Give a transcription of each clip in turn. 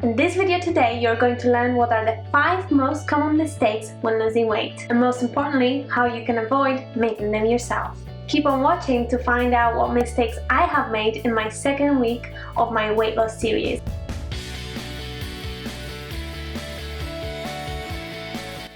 In this video today, you're going to learn what are the 5 most common mistakes when losing weight, and most importantly, how you can avoid making them yourself. Keep on watching to find out what mistakes I have made in my second week of my weight loss series.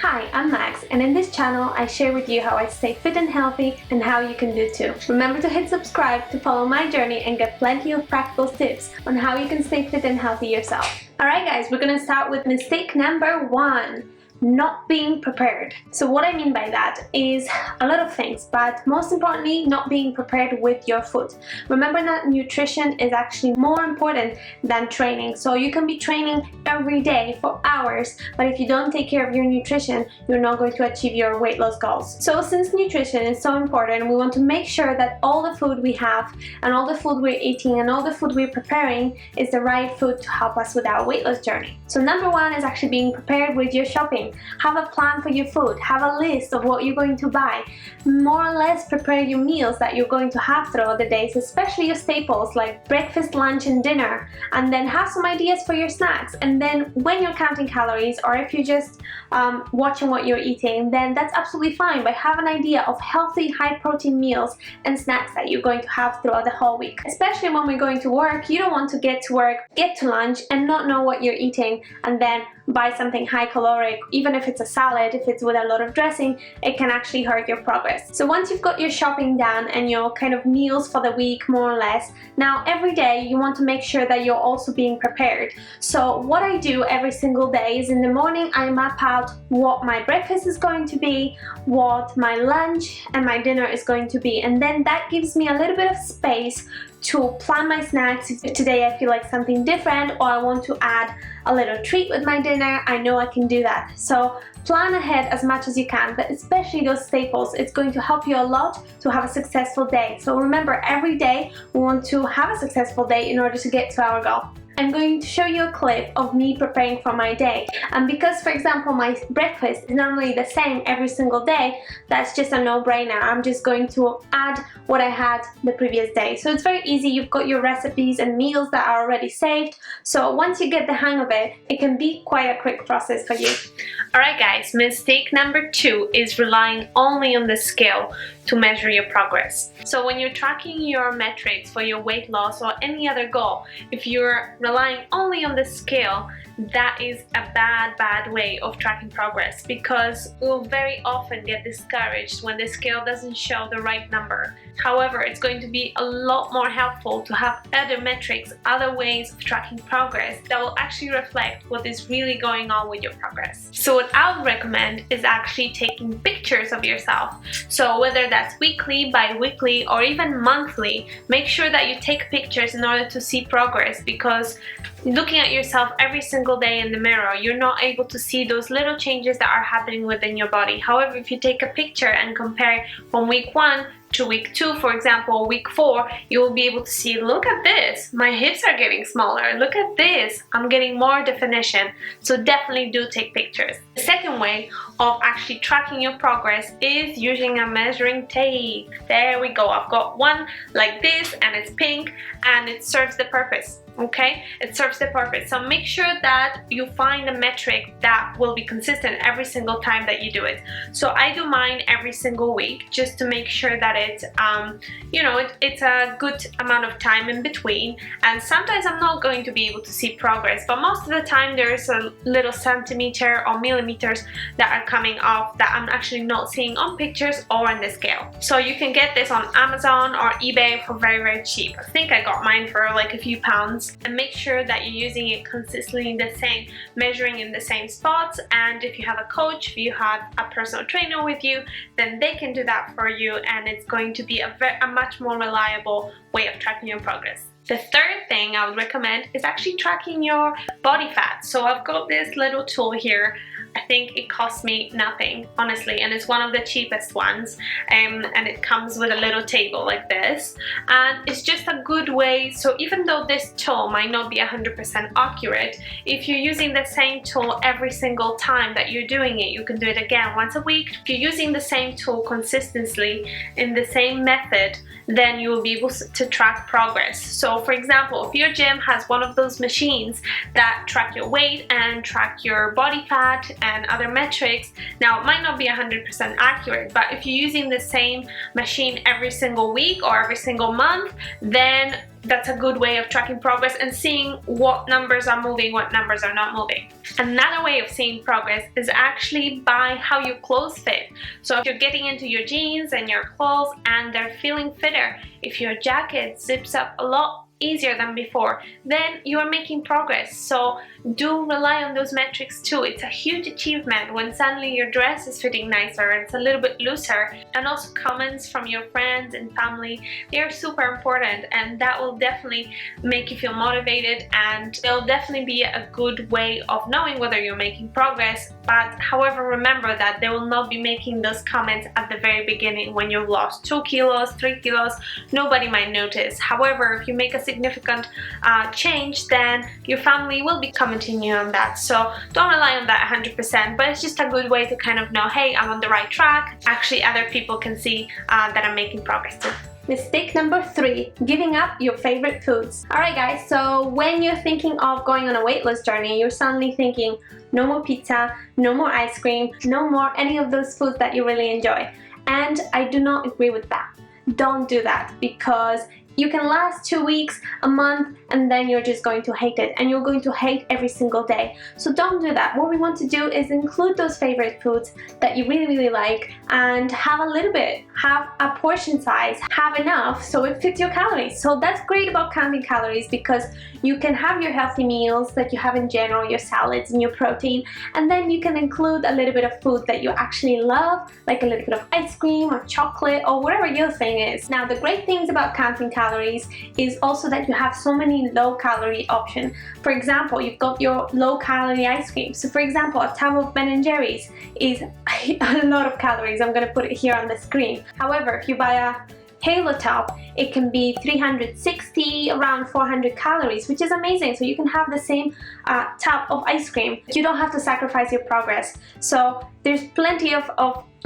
Hi, I'm Max, and in this channel I share with you how I stay fit and healthy and how you can do too. Remember to hit subscribe to follow my journey and get plenty of practical tips on how you can stay fit and healthy yourself. Alright guys, we're gonna start with mistake number 1. Not being prepared. So what I mean by that is a lot of things, but most importantly, not being prepared with your food. Remember that nutrition is actually more important than training. So you can be training every day for hours, but if you don't take care of your nutrition, you're not going to achieve your weight loss goals. So since nutrition is so important, we want to make sure that all the food we have and all the food we're eating and all the food we're preparing is the right food to help us with our weight loss journey. So number 1 is actually being prepared with your shopping. Have a plan for your food, have a list of what you're going to buy, more or less prepare your meals that you're going to have throughout the days, especially your staples like breakfast, lunch and dinner, and then have some ideas for your snacks. And then when you're counting calories, or if you're just watching what you're eating, then that's absolutely fine, but have an idea of healthy, high protein meals and snacks that you're going to have throughout the whole week. Especially when we're going to work, you don't want to get to work, get to lunch and not know what you're eating and then buy something high caloric. Even if it's a salad, if it's with a lot of dressing, it can actually hurt your progress. So once you've got your shopping done and your kind of meals for the week more or less, now every day you want to make sure that you're also being prepared. So what I do every single day is in the morning I map out what my breakfast is going to be, what my lunch and my dinner is going to be, and then that gives me a little bit of space to plan my snacks. If today I feel like something different or I want to add a little treat with my dinner, I know I can do that. So plan ahead as much as you can, but especially those staples. It's going to help you a lot to have a successful day. So remember, every day we want to have a successful day in order to get to our goal. I'm going to show you a clip of me preparing for my day, and because for example my breakfast is normally the same every single day, that's just a no-brainer. I'm just going to add what I had the previous day. So it's very easy. You've got your recipes and meals that are already saved, so once you get the hang of it, it can be quite a quick process for you. Alright guys, mistake number 2 is relying only on the scale to measure your progress. So when you're tracking your metrics for your weight loss or any other goal, if you're relying only on the scale, that is a bad way of tracking progress, because we'll very often get discouraged when the scale doesn't show the right number. However, it's going to be a lot more helpful to have other metrics, other ways of tracking progress that will actually reflect what is really going on with your progress. So what I would recommend is actually taking pictures of yourself. So whether that's weekly, bi-weekly or even monthly, make sure that you take pictures in order to see progress, because looking at yourself every single day in the mirror, you're not able to see those little changes that are happening within your body. However, if you take a picture and compare from week 1 to week 2, for example, week 4, you will be able to see, look at this, my hips are getting smaller, look at this, I'm getting more definition. So definitely do take pictures. The second way of actually tracking your progress is using a measuring tape. There we go. I've got one like this and it's pink and it serves the purpose. Okay, it serves the purpose. So make sure that you find a metric that will be consistent every single time that you do it. So I do mine every single week just to make sure that it's it's a good amount of time in between, and sometimes I'm not going to be able to see progress, but most of the time there's a little centimeter or millimeters that are coming off that I'm actually not seeing on pictures or on the scale. So you can get this on Amazon or eBay for very cheap. I think I got mine for like a few pounds. And make sure that you're using it consistently the same, measuring in the same spots. And if you have a coach, if you have a personal trainer with you, then they can do that for you, and it's going to be a much more reliable way of tracking your progress. The third thing I would recommend is actually tracking your body fat. So I've got this little tool here. I think it cost me nothing, honestly, and it's one of the cheapest ones, and it comes with a little table like this, and it's just a good way. So even though this tool might not be 100% accurate, if you're using the same tool every single time that you're doing it, you can do it again once a week. If you're using the same tool consistently in the same method, then you will be able to track progress. So for example, if your gym has one of those machines that track your weight and track your body fat and other metrics, now it might not be 100% accurate, but if you're using the same machine every single week or every single month, then that's a good way of tracking progress and seeing what numbers are moving, what numbers are not moving. Another way of seeing progress is actually by how your clothes fit. So if you're getting into your jeans and your clothes and they're feeling fitter, if your jacket zips up a lot easier than before, then you are making progress. So do rely on those metrics too. It's a huge achievement when suddenly your dress is fitting nicer and it's a little bit looser. And also comments from your friends and family, they are super important, and that will definitely make you feel motivated, and they'll definitely be a good way of knowing whether you're making progress. But however, remember that they will not be making those comments at the very beginning when you've lost 2 kilos, 3 kilos. Nobody might notice. However, if you make a significant change, then your family will be commenting you on that. So don't rely on that 100%, but it's just a good way to kind of know, hey, I'm on the right track. Actually, other people can see that I'm making progress too. Mistake number 3, giving up your favorite foods. Alright guys, so when you're thinking of going on a weight loss journey, you're suddenly thinking, no more pizza, no more ice cream, no more any of those foods that you really enjoy. And I do not agree with that. Don't do that, because you can last 2 weeks, a month, and then you're just going to hate it, and you're going to hate every single day. So don't do that. What we want to do is include those favorite foods that you really like, and have a little bit, have a portion size, have enough so it fits your calories. So that's great about counting calories, because you can have your healthy meals that you have in general, your salads and your protein, and then you can include a little bit of food that you actually love, like a little bit of ice cream or chocolate or whatever your thing is. Now, the great things about counting calories is also that you have so many low calorie options. For example, you've got your low calorie ice cream. So for example, a tub of Ben & Jerry's is a lot of calories. I'm going to put it here on the screen. However, if you buy a Halo tub, it can be 360, around 400 calories, which is amazing. So you can have the same tub of ice cream. You don't have to sacrifice your progress. So there's plenty of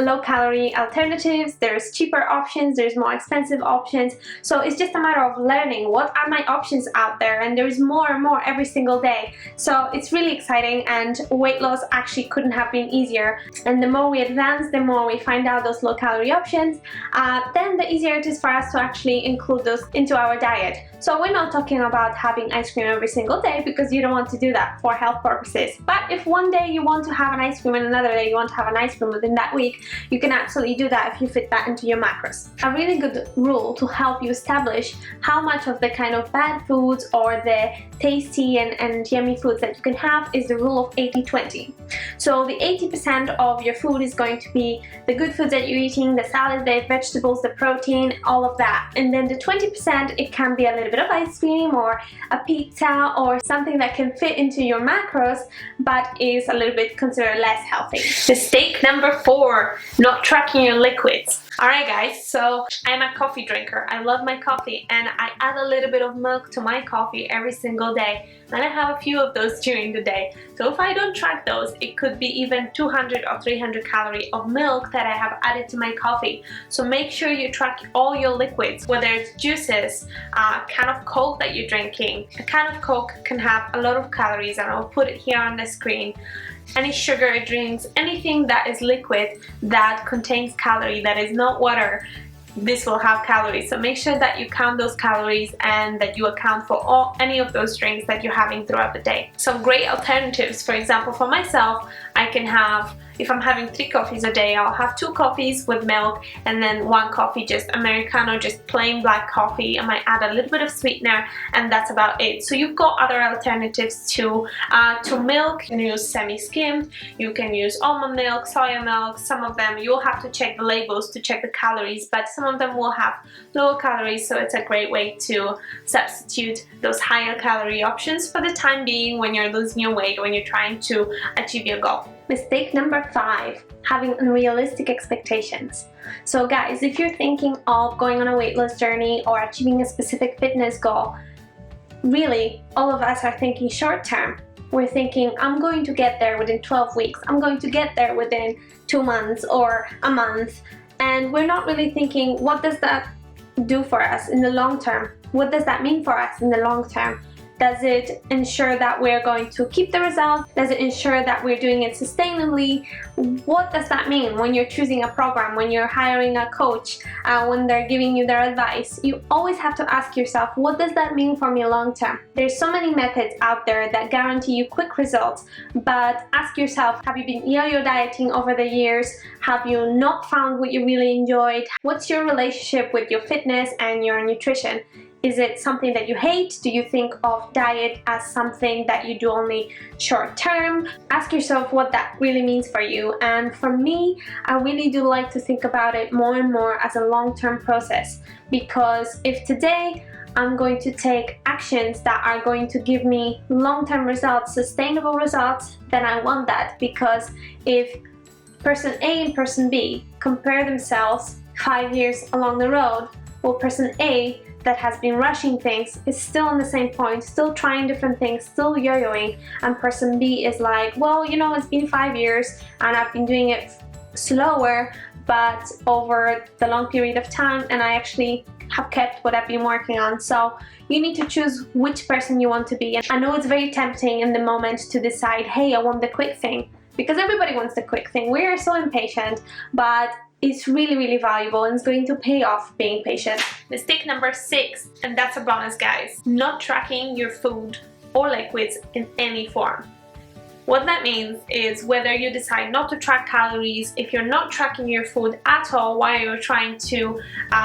low calorie alternatives, there's cheaper options, there's more expensive options. So it's just a matter of learning what are my options out there, and there's more and more every single day. So it's really exciting, and weight loss actually couldn't have been easier. And the more we advance, the more we find out those low calorie options, then the easier it is for us to actually include those into our diet. So we're not talking about having ice cream every single day, because you don't want to do that for health purposes. But if one day you want to have an ice cream and another day you want to have an ice cream within that week, you can absolutely do that if you fit that into your macros. A really good rule to help you establish how much of the kind of bad foods or the tasty and yummy foods that you can have is the rule of 80-20. So the 80% of your food is going to be the good foods that you're eating, the salad, the vegetables, the protein, all of that. And then the 20%, it can be a little bit of ice cream or a pizza or something that can fit into your macros but is a little bit considered less healthy. Mistake number 4, not tracking your liquids. Alright guys, so I'm a coffee drinker. I love my coffee, and I add a little bit of milk to my coffee every single day, and I have a few of those during the day. So if I don't track those, it could be even 200 or 300 calories of milk that I have added to my coffee. So make sure you track all your liquids, whether it's juices, a can of Coke that you're drinking. A can of Coke can have a lot of calories, and I'll put it here on the screen. Any sugar drinks, anything that is liquid that contains calorie, that is not water, this will have calories. So make sure that you count those calories and that you account for any of those drinks that you're having throughout the day. Some great alternatives, for example, for myself, I can have, if I'm having 3 coffees a day, I'll have 2 coffees with milk and then 1 coffee just Americano, just plain black coffee. I might add a little bit of sweetener, and that's about it. So you've got other alternatives to milk. You can use semi-skimmed, you can use almond milk, soya milk. Some of them you'll have to check the labels to check the calories, but some of them will have lower calories, so it's a great way to substitute those higher calorie options for the time being when you're losing your weight, when you're trying to achieve your goal. Mistake number 5, having unrealistic expectations. So guys, if you're thinking of going on a weight loss journey or achieving a specific fitness goal, really, all of us are thinking short term. We're thinking, I'm going to get there within 12 weeks, I'm going to get there within 2 months or a month, and we're not really thinking, what does that do for us in the long term? What does that mean for us in the long term? Does it ensure that we're going to keep the results? Does it ensure that we're doing it sustainably? What does that mean when you're choosing a program, when you're hiring a coach, when they're giving you their advice? You always have to ask yourself, what does that mean for me long term? There's so many methods out there that guarantee you quick results, but ask yourself, have you been yo-yo dieting over the years? Have you not found what you really enjoyed? What's your relationship with your fitness and your nutrition? Is it something that you hate? Do you think of diet as something that you do only short term? Ask yourself what that really means for you. And for me, I really do like to think about it more and more as a long-term process, because if today I'm going to take actions that are going to give me long-term results, sustainable results, then I want that. Because if person A and person B compare themselves 5 years along the road, well, person A that has been rushing things is still on the same point, still trying different things, still yo-yoing, and person B is like, well, you know, it's been 5 years and I've been doing it slower, but over the long period of time, and I actually have kept what I've been working on. So you need to choose which person you want to be. And I know it's very tempting in the moment to decide, hey, I want the quick thing, because everybody wants the quick thing. We are so impatient, but it's really, really valuable and it's going to pay off being patient. Mistake number 6, and that's a bonus, guys. Not tracking your food or liquids in any form. What that means is whether you decide not to track calories, if you're not tracking your food at all while you're trying to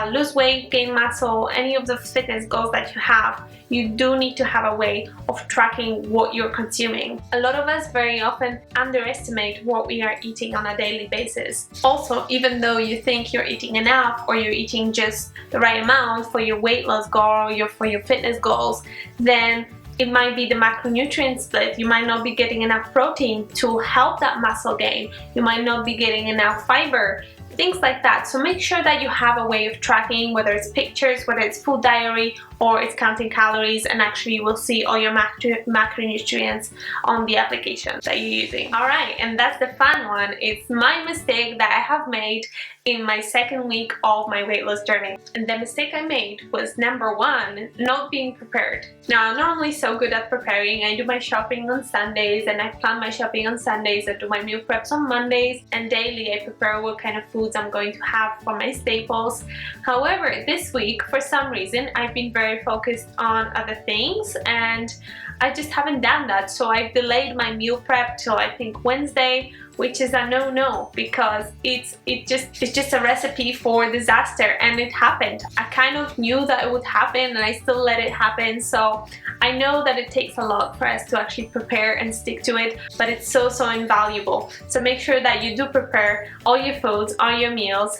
lose weight, gain muscle, any of the fitness goals that you have, you do need to have a way of tracking what you're consuming. A lot of us very often underestimate what we are eating on a daily basis. Also, even though you think you're eating enough or you're eating just the right amount for your weight loss goal or for your fitness goals, then it might be the macronutrient split. You might not be getting enough protein to help that muscle gain. You might not be getting enough fiber, things like that. So make sure that you have a way of tracking, whether it's pictures, whether it's food diary, or it's counting calories, and actually you will see all your macronutrients on the application that you're using. Alright, and that's the fun one. It's my mistake that I have made in my second week of my weight loss journey. And the mistake I made was number 1, not being prepared. Now, I'm not only so good at preparing, I do my shopping on Sundays and I plan my shopping on Sundays, I do my meal preps on Mondays, and daily I prepare what kind of foods I'm going to have for my staples. However, this week, for some reason, I've been very focused on other things and I just haven't done that. So I've delayed my meal prep till I think Wednesday, which is a no-no, because it's just a recipe for disaster, and it happened. I kind of knew that it would happen and I still let it happen. So I know that it takes a lot for us to actually prepare and stick to it, but it's so invaluable. So make sure that you do prepare all your foods, all your meals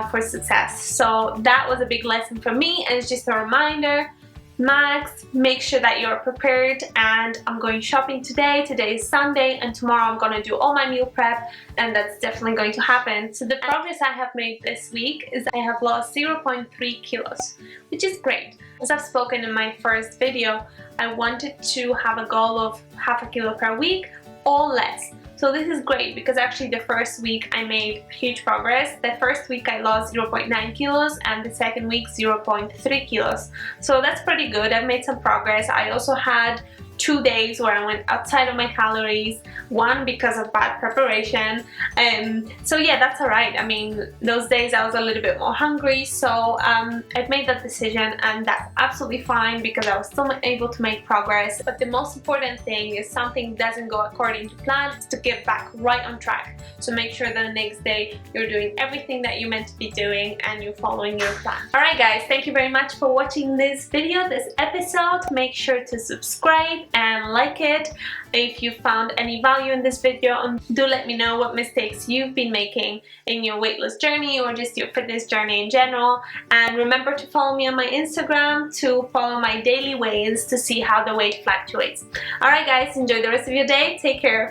for success. So that was a big lesson for me, and it's just a reminder. Max, make sure that you're prepared. And I'm going shopping today. Today is Sunday, and tomorrow I'm gonna do all my meal prep, and that's definitely going to happen. So the progress I have made this week is I have lost 0.3 kilos, which is great. As I've spoken in my first video, I wanted to have a goal of ½ kilo per week or less. So this is great because actually the first week I made huge progress. The first week I lost 0.9 kilos and the second week 0.3 kilos. So that's pretty good. I've made some progress. I also had 2 days where I went outside of my calories, one because of bad preparation, so yeah, that's alright. I mean, those days I was a little bit more hungry, so I've made that decision, and that's absolutely fine because I was still able to make progress. But the most important thing is something doesn't go according to plan, is to get back right on track. So make sure that the next day you're doing everything that you're meant to be doing and you're following your plan. Alright guys, thank you very much for watching this video, this episode. Make sure to subscribe and like it if you found any value in this video, and do let me know what mistakes you've been making in your weight loss journey or just your fitness journey in general. And remember to follow me on my Instagram to follow my daily weigh-ins to see how the weight fluctuates. Alright guys, enjoy the rest of your day. Take care.